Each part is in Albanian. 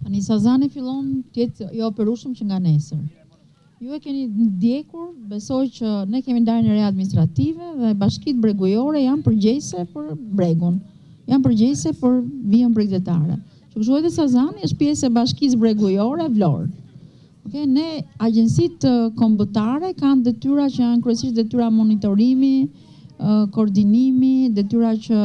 Tani Sazani fillon të jetë i operueshëm që nga nesër. Ju e keni ndjekur, besoj që ne kemi ndarjen e re administrative dhe bashkitë bregujore janë përgjegjëse për bregun. Janë përgjegjëse për vijën bregdetare. Kështu edhe Sazani është pjesë e bashkisë bregujore Vlorë. Okay, ne agjencitë kombëtare kanë detyra që janë kryesisht detyra monitorimi, koordinimi, detyra që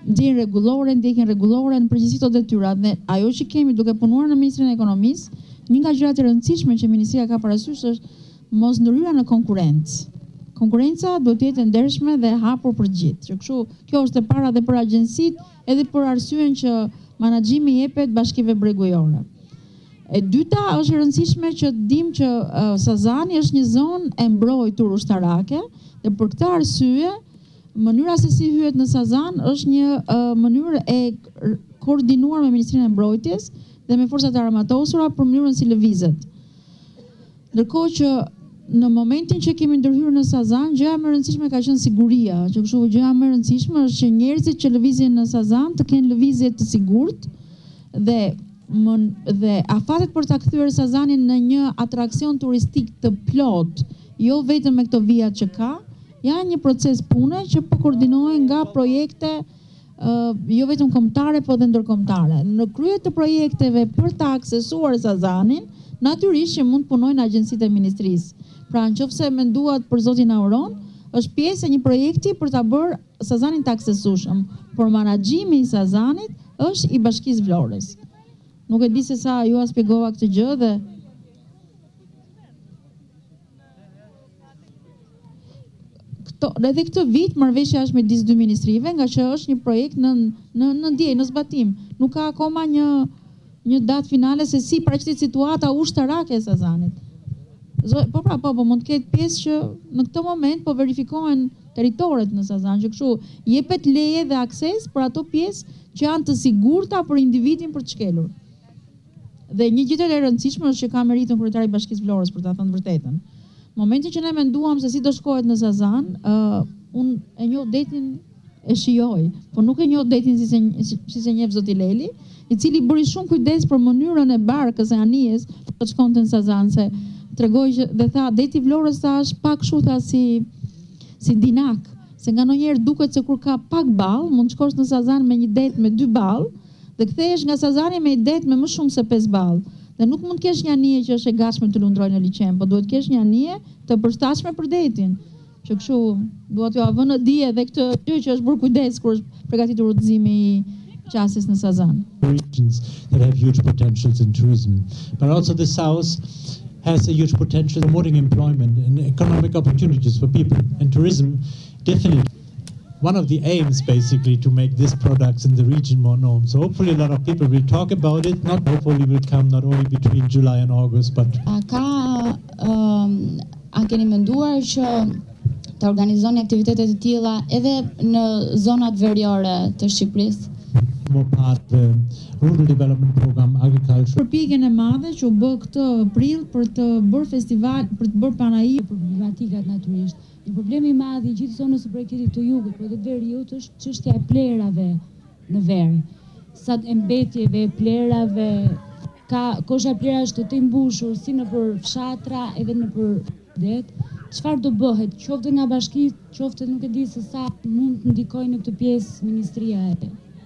ndjen rregullore, ndjekin rregullore, në përgjithësi këto detyra. Dhe ajo që kemi duke punuar në Ministrinë e Ekonomisë, një nga gjërat e rëndësishme që Ministria ka parasysh është mos ndryra në konkurrencë. Konkurenca duhet të jetë e ndershme dhe e hapur për gjithë. Që kështu, kjo është e para dhe për agjencitë, edhe për arsyen që menaxhimi jepet bashkive bregujore. E dyta është e rëndësishme që dim që Sazani është një zonë e mbrojtur ushtarake dhe për këtë arsye mënyra se si hyhet në Sazan është një mënyrë e koordinuar me Ministrinë e Mbrojtjes dhe me forcat e armatosura për mënyrën si lëvizet. Ndërkohë që në momentin që kemi ndërhyrë në Sazan, gjëja më e rëndësishme ka qenë siguria, që kështu gjëja më e rëndësishme është që njerëzit që lëvizin në Sazan të kenë lëvizje të sigurt dhe afatet për ta kthyer Sazanin në një atraksion turistik të plot, jo vetëm me këto vijat që ka, janë një proces pune që po koordinohen nga projekte jo vetëm kombëtare, po dhe ndërkombëtare. Në krye të projekteve për ta aksesuar Sazanin, natyrisht që mund punojnë agjencitë e ministrisë. Pra nëse menduat për zotin Auron, është pjesë e një projekti për ta bërë Sazanin të aksesueshëm, por menaxhimi i Sazanit është i Bashkisë Vlorës. Nuk e di se sa ju a shpjegova këtë gjë dhe edhe këtë vit marrëveshja është midis dy ministrive, nga që është një projekt në ndjej, në zbatim. Nuk ka akoma një datë finale se si paraqitet situata ushtarake e Sazanit. Po mund të ketë pjesë që në këtë moment po verifikohen territoret në Sazan, që kështu jepet leje dhe akses për ato pjesë që janë të sigurta për individin për të shkelur. Dhe një gjë e rëndësishme është që ka meritur kryetari i Bashkisë Vlorës, për ta thënë vërtetën. Momentin që ne menduam se si do shkohet në Sazan, unë e njoh detin e shijoj, por nuk e njoh detin si se njeh zoti Leli, i cili bëri shumë kujdes për mënyrën e barkës e anijes për të shkonte në Sazan, se tregoi dhe tha deti Vlorës është pak kështu tha si dinak, se nga ndonjëherë duket se kur ka pak ball, mund të shkosh në Sazan me një det me 2 ball dhe kthehesh nga Sazani me një det me më shumë se 5 ball. Dhe nuk mund të kesh një anije që është e gatshme të lundrojë në liçen, por duhet të kesh një anije të përshtatshme për detin. Që kështu duhet t'ju avë në dije edhe këtë gjë që është bërë kujdes kur është përgatitur udhëzimi i qasjes në Sazan. Regions that have huge potentials in tourism, but also the south has a huge potential promoting employment and economic opportunities for people, and tourism definitely one of the aims basically to make these products in the region more known. So hopefully a lot of people will talk about it, not hopefully will come not only between July and August, but a keni menduar që të organizoni aktivitete të tilla edhe në zonat veriore të Shqipërisë? More part the rural development program, agriculture. Përpjekjen e madhe që u bë këtë prill për të bërë festival, për të bërë panai problematikat natyrisht. Një problem i madh i gjithë zonës së Bregdetit të Jugut, por edhe veriut është çështja e plerave në ver. Sa mbetjeve e plerave, kosha plera është të mbushur si nëpër fshatra edhe nëpër det. Çfarë do bëhet, qoftë nga bashkitë, qoftë nuk e di se sa mund të ndikojë në këtë pjesë Ministria e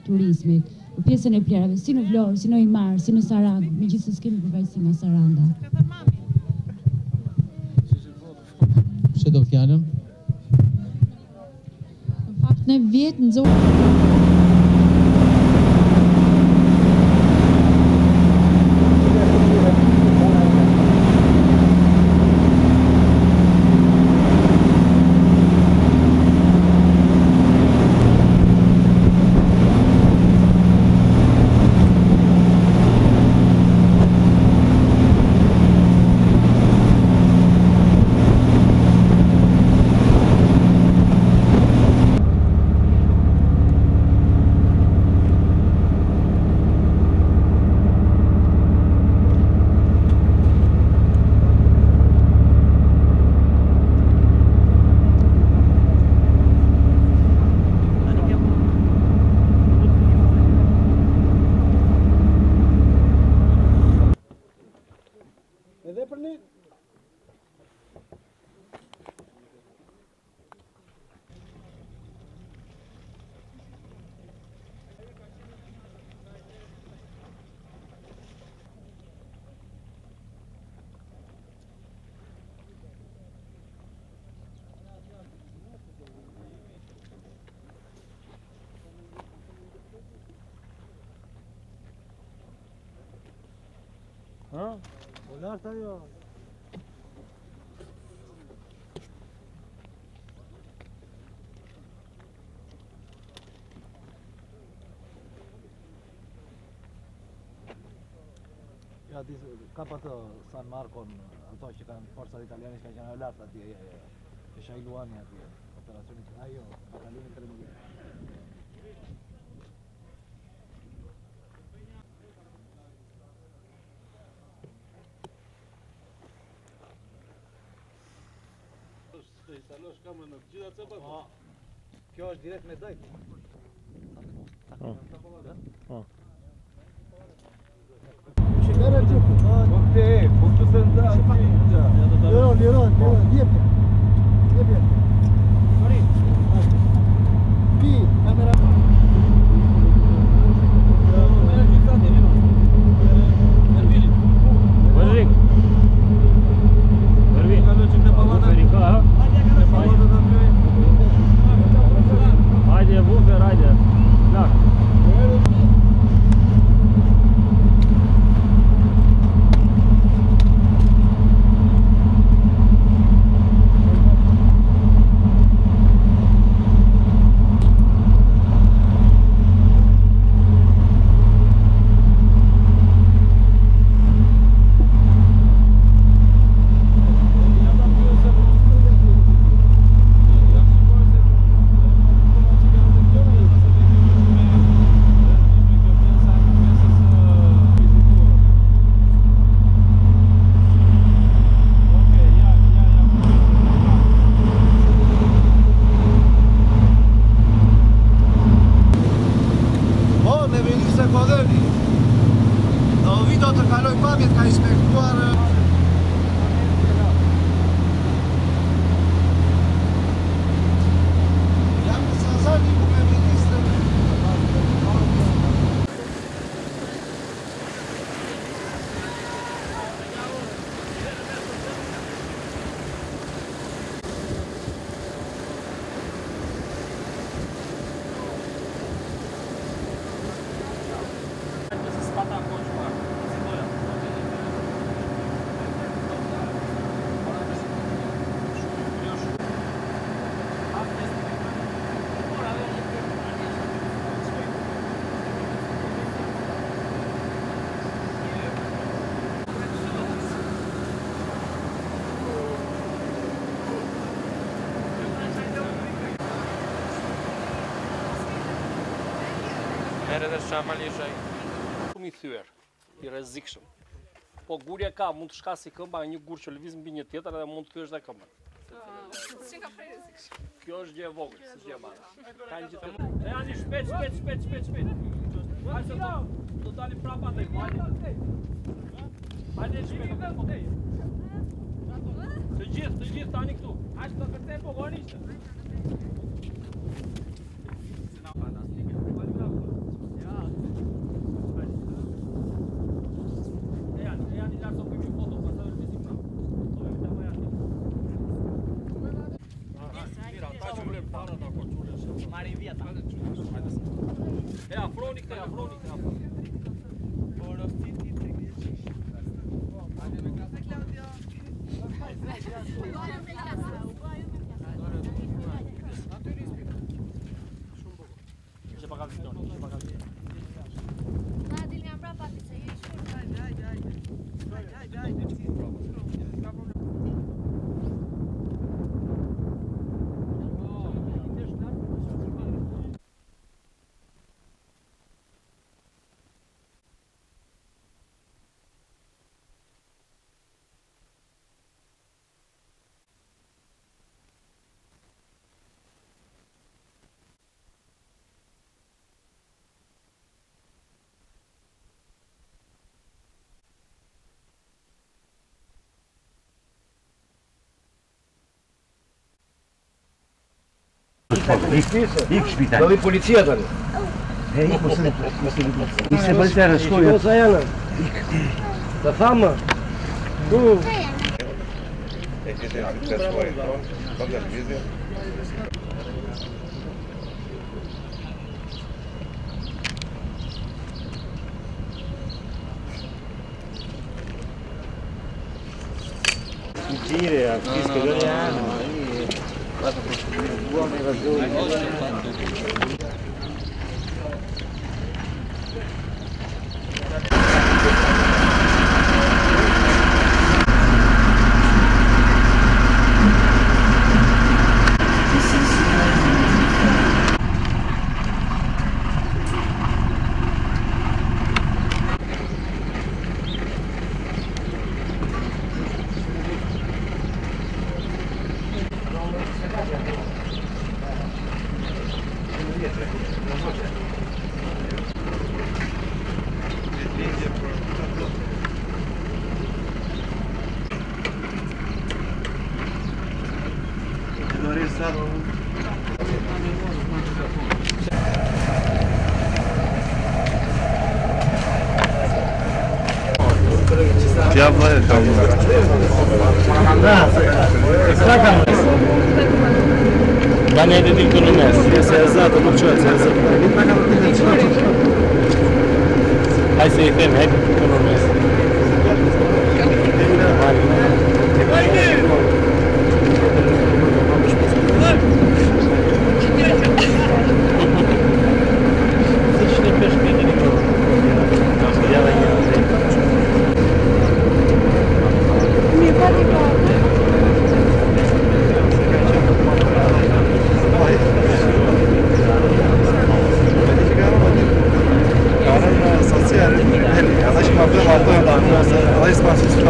Turizmit, për pjesën e plerave, si në Vlorë, si në Imar, si në Sarandë, megjithëse s'kemi përfaqësi në Saranda. Pse do fjalën? Në fakt ne vjet nxorë Ja, ka pa të San Marcon, ato që kanë forcat italiane që kanë qenë lart atje, e Shailuani atje, operacionit, ajo, batalionin 13. Të instalosh kamerën në gjitha cepat? Kjo është direkt me dajt. Puntu se nda. Liron, jepje. Pi, kamera. Merë edhe shamali shumë I thyer, I rrezikshëm. Po gurja ka, mund të shkasi këmba një gur që lëviz mbi një tjetër edhe mund të thyesh dhe këmbën. Si ka prej rrezikshëm. Kjo është gjë e vogël, si gjë e madhe. Kanë gjithë. E ani shpejt. Hajde do dalim prapa atë. Hajde shpejt, okej. Të gjithë tani këtu. Hajde të kërcen pogonisht. Marrin vjeta. E afroni këtë. Ik shpital. Do vi policia tani. Ik mos e se policia në shkollë. Sa janë? Ik. Ta thamë. Tu. E ke të atë shkollë. Po da vizë. dire, a fisco italiano. Buone ragioni. Ma ne vedi il messo? Si è alzato, non c'è, si è alzato. Hai sei fermo, hai tutto il messo. Ela escreveu uma banda, ela espaço de